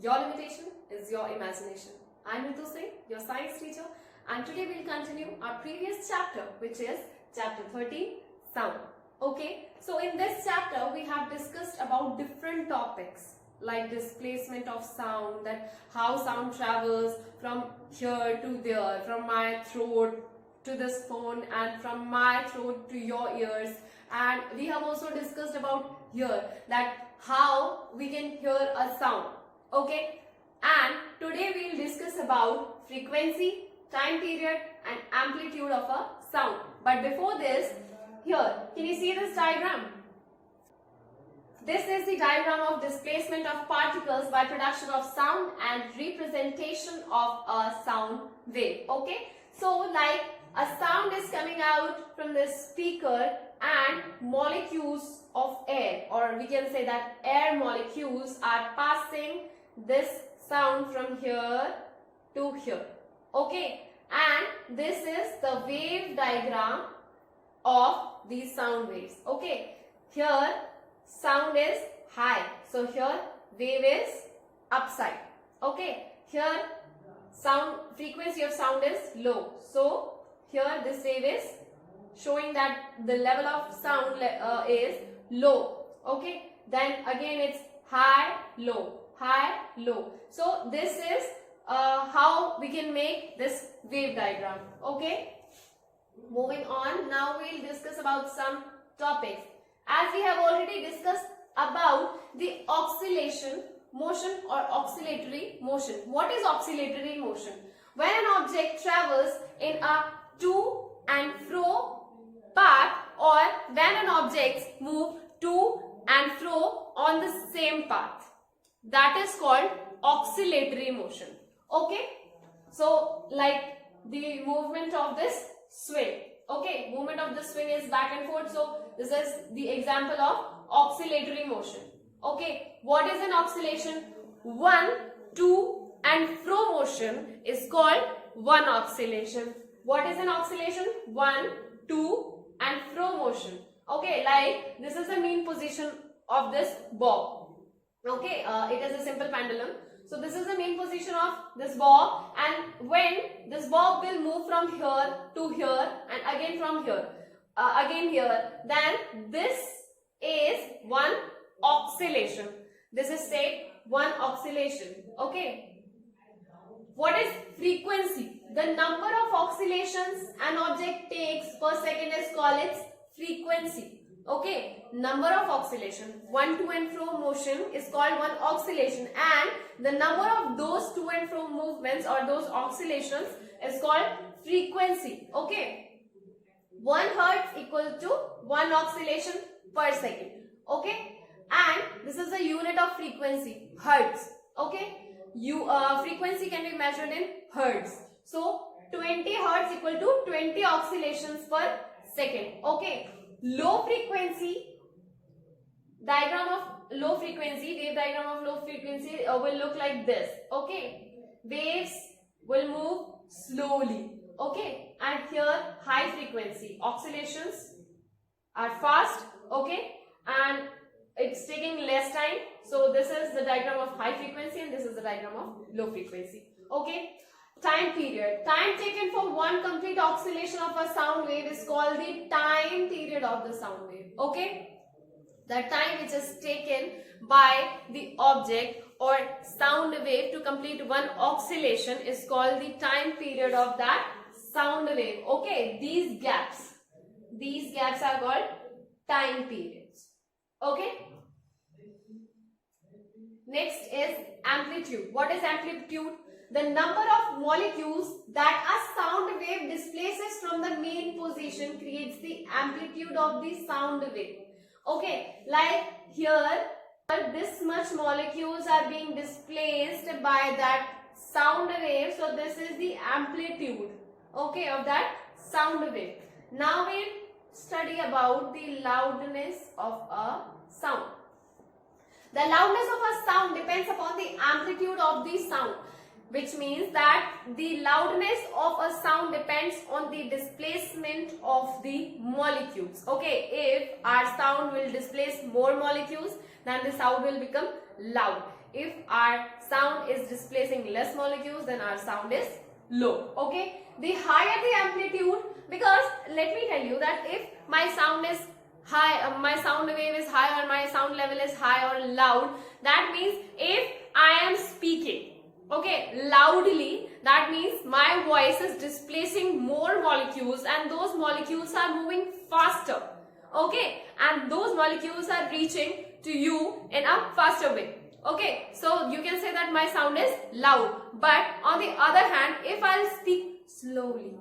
Your limitation is your imagination. I'm Ritu Singh, your science teacher, and today we'll continue our previous chapter, which is chapter 13, sound. Okay, so in this chapter we have discussed about different topics like displacement of sound, that how sound travels from here to there, from my throat to this phone and from my throat to your ears. And we have also discussed about here that how we can hear a sound. Okay, and today we will discuss about frequency, time period and amplitude of a sound. But before this, here, can you see this diagram? This is the diagram of displacement of particles by production of sound and representation of a sound wave. Okay, so like a sound is coming out from this speaker and molecules of air, or we can say that air molecules are passing this sound from here to here. Okay, and this is the wave diagram of these sound waves. Okay, here sound is high, so here wave is upside. Okay, here sound frequency of sound is low, so here this wave is showing that the level of sound is low. Okay, then again it's high, low, high, low. So this is how we can make this wave diagram. Okay, moving on, now we'll discuss about some topics. As we have already discussed about the oscillation motion or oscillatory motion. What is oscillatory motion? When an object travels in a to and fro path, or when an object moves to and fro on the same path, that is called oscillatory motion. Okay, so like the movement of this swing. Okay, movement of the swing is back and forth, so this is the example of oscillatory motion. Okay, what is an oscillation? One, to and fro motion is called one oscillation. What is an oscillation? One, to and fro motion. Okay, like this is the mean position of this bob. Okay, it is a simple pendulum. So this is the main position of this bob, and when this bob will move from here to here and again from here, again here, then this is one oscillation. This is say one oscillation. Okay. What is frequency? The number of oscillations an object takes per second is called its frequency. Okay, number of oscillation, one to and fro motion is called one oscillation, and the number of those to and fro movements or those oscillations is called frequency. Okay, 1 hertz equal to 1 oscillation per second. Okay, and this is the unit of frequency, hertz. Okay, frequency can be measured in hertz. So 20 hertz equal to 20 oscillations per second. Okay. Low frequency, diagram of low frequency, wave diagram of low frequency will look like this. Okay, waves will move slowly. Okay, and here high frequency oscillations are fast. Okay, and it's taking less time. So this is the diagram of high frequency and this is the diagram of low frequency. Okay. Time period. Time taken for one complete oscillation of a sound wave is called the time period of the sound wave. Okay. The time which is taken by the object or sound wave to complete one oscillation is called the time period of that sound wave. Okay. These gaps are called time periods. Okay. Next is amplitude. What is amplitude? The number of molecules that a sound wave displaces from the main position creates the amplitude of the sound wave. Okay, like here, this much molecules are being displaced by that sound wave. So this is the amplitude, okay, of that sound wave. Now we'll study about the loudness of a sound. The loudness of a sound depends upon the amplitude of the sound, which means that the loudness of a sound depends on the displacement of the molecules. Okay, if our sound will displace more molecules, then the sound will become loud. If our sound is displacing less molecules, then our sound is low. Okay, the higher the amplitude, because let me tell you that if my sound is high, my sound wave is high, or my sound level is high or loud, that means if I am speaking, okay, loudly, that means my voice is displacing more molecules, and those molecules are moving faster, okay, and those molecules are reaching to you in a faster way. Okay, so you can say that my sound is loud. But on the other hand, if I'll speak slowly,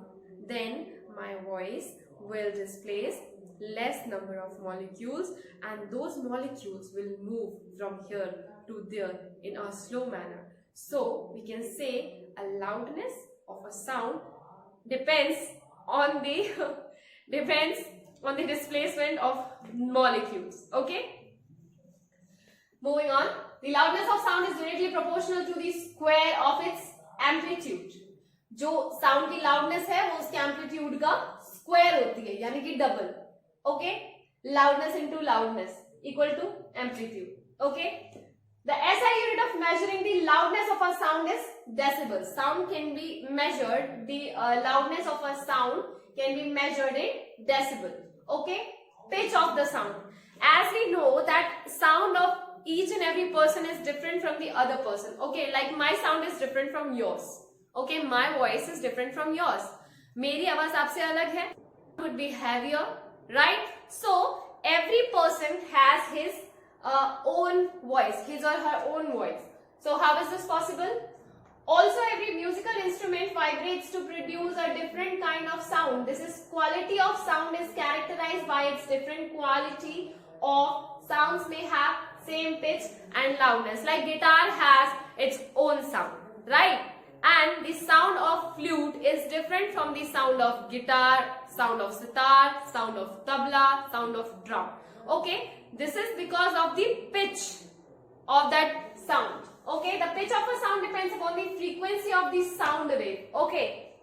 then my voice will displace less number of molecules, and those molecules will move from here to there in a slow manner. So we can say a loudness of a sound depends on the displacement of molecules. Okay. Moving on, the loudness of sound is directly proportional to the square of its amplitude. जो sound की loudness है वो उसके amplitude का square होती है, यानी कि double. Okay, loudness into loudness equal to amplitude. Okay, the SI unit of measuring the loudness of a sound is decibels. Sound can be measured. The loudness of a sound can be measured in decibel. Okay, pitch of the sound. As we know that sound of each and every person is different from the other person. Okay, like my sound is different from yours. Okay, my voice is different from yours. मेरी आवाज आपसे अलग है. Would be heavier, right? So every person has his own voice, his or her own voice. So how is this possible? Also, every musical instrument vibrates to produce a different kind of sound. This is quality of sound is characterized by its different quality of sounds may have same pitch and loudness. Like guitar has its own sound, right? And the sound of flute is different from the sound of guitar, sound of sitar, sound of tabla, sound of drum. Okay, this is because of the pitch of that sound. Okay, the pitch of a sound depends upon the frequency of the sound wave. Okay,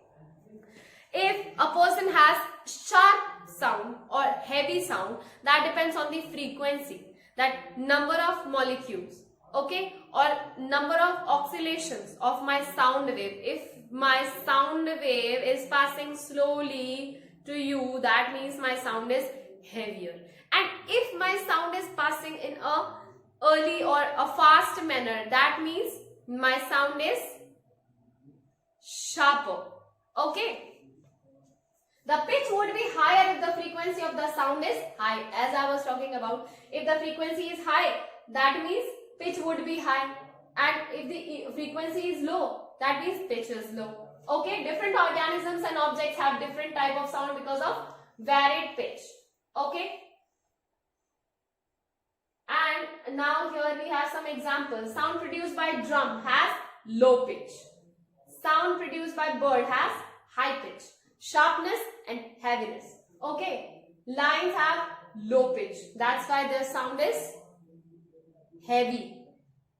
if a person has sharp sound or heavy sound, that depends on the frequency, that number of molecules, okay, or number of oscillations of my sound wave. If my sound wave is passing slowly to you, that means my sound is heavier. And if my sound is passing in a early or a fast manner, that means my sound is sharper. Okay, the pitch would be higher if the frequency of the sound is high, as I was talking about. If the frequency is high, that means pitch would be high, and if the frequency is low, that means pitch is low. Okay, different organisms and objects have different type of sound because of varied pitch. Okay, and now here we have some examples. Sound produced by drum has low pitch. Sound produced by bird has high pitch, sharpness and heaviness. Okay, lions have low pitch, that's why their sound is heavy.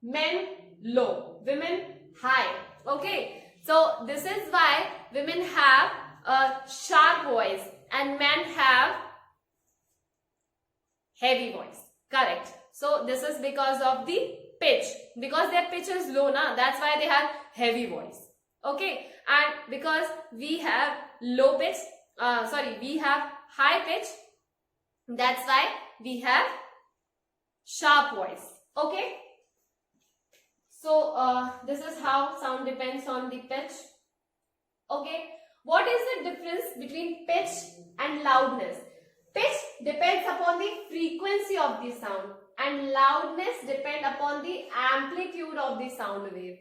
Men low, women high. Okay, so this is why women have a sharp voice and men have heavy voice. Correct. So this is because of the pitch, because their pitch is low na, that's why they have heavy voice. Okay, and because we have low pitch, we have high pitch, that's why we have sharp voice. Okay, so this is how sound depends on the pitch. Okay, what is the difference between pitch and loudness? Pitch depends upon the frequency of the sound, and loudness depends upon the amplitude of the sound wave.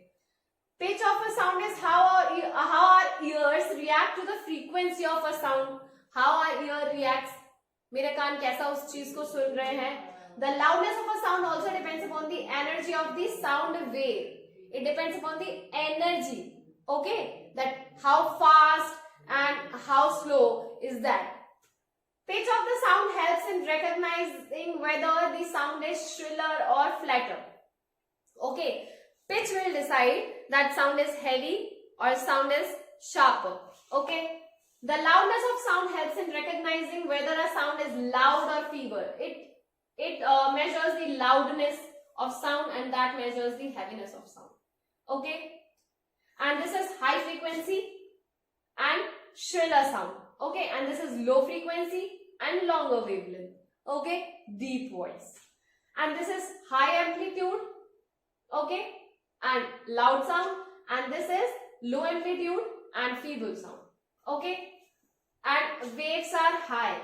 Pitch of a sound is how our ears react to the frequency of a sound. How our ear reacts. मेरे कान कैसा उस चीज को सुन रहे हैं. The loudness of a sound also depends upon the energy of the sound wave. It depends upon the energy. Okay, that how fast and how slow is that. Pitch of the sound helps in recognizing whether the sound is shriller or flatter. Okay, pitch will decide that sound is heavy or sound is sharper. Okay, the loudness of sound helps in recognizing whether a sound is loud or feeble. It measures the loudness of sound, and that measures the heaviness of sound. Okay, and this is high frequency and shriller sound. Okay, and this is low frequency and longer wavelength. Okay, deep voice. And this is high amplitude, okay, and loud sound, and this is low amplitude and feeble sound. Okay, and waves are high.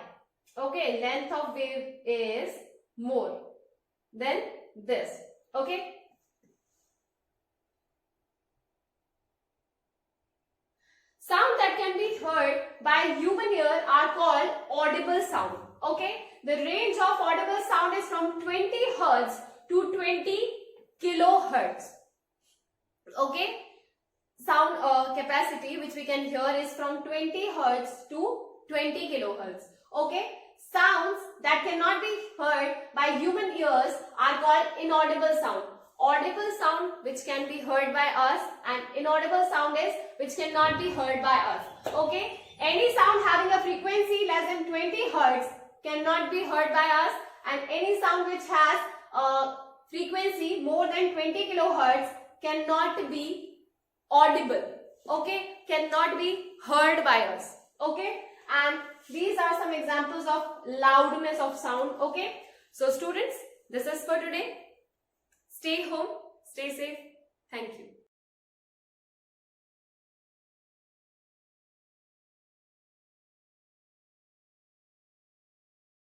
Okay, length of wave is more than this. Okay, sound that can be heard by human ear are called audible sound. Okay, the range of audible sound is from 20 Hz to 20 kilohertz. Okay, sound capacity which we can hear is from 20 Hz to 20 kilohertz. Okay, sounds that cannot be heard by human ears are called inaudible sound. Audible sound which can be heard by us, and inaudible sound is which cannot be heard by us. Okay, any sound having a frequency less than 20 Hz cannot be heard by us, and any sound which has a frequency more than 20 kilohertz cannot be audible. Okay, cannot be heard by us. Okay, and these are some examples of loudness of sound. Okay, so students, this is for today. Stay home, stay safe. Thank you.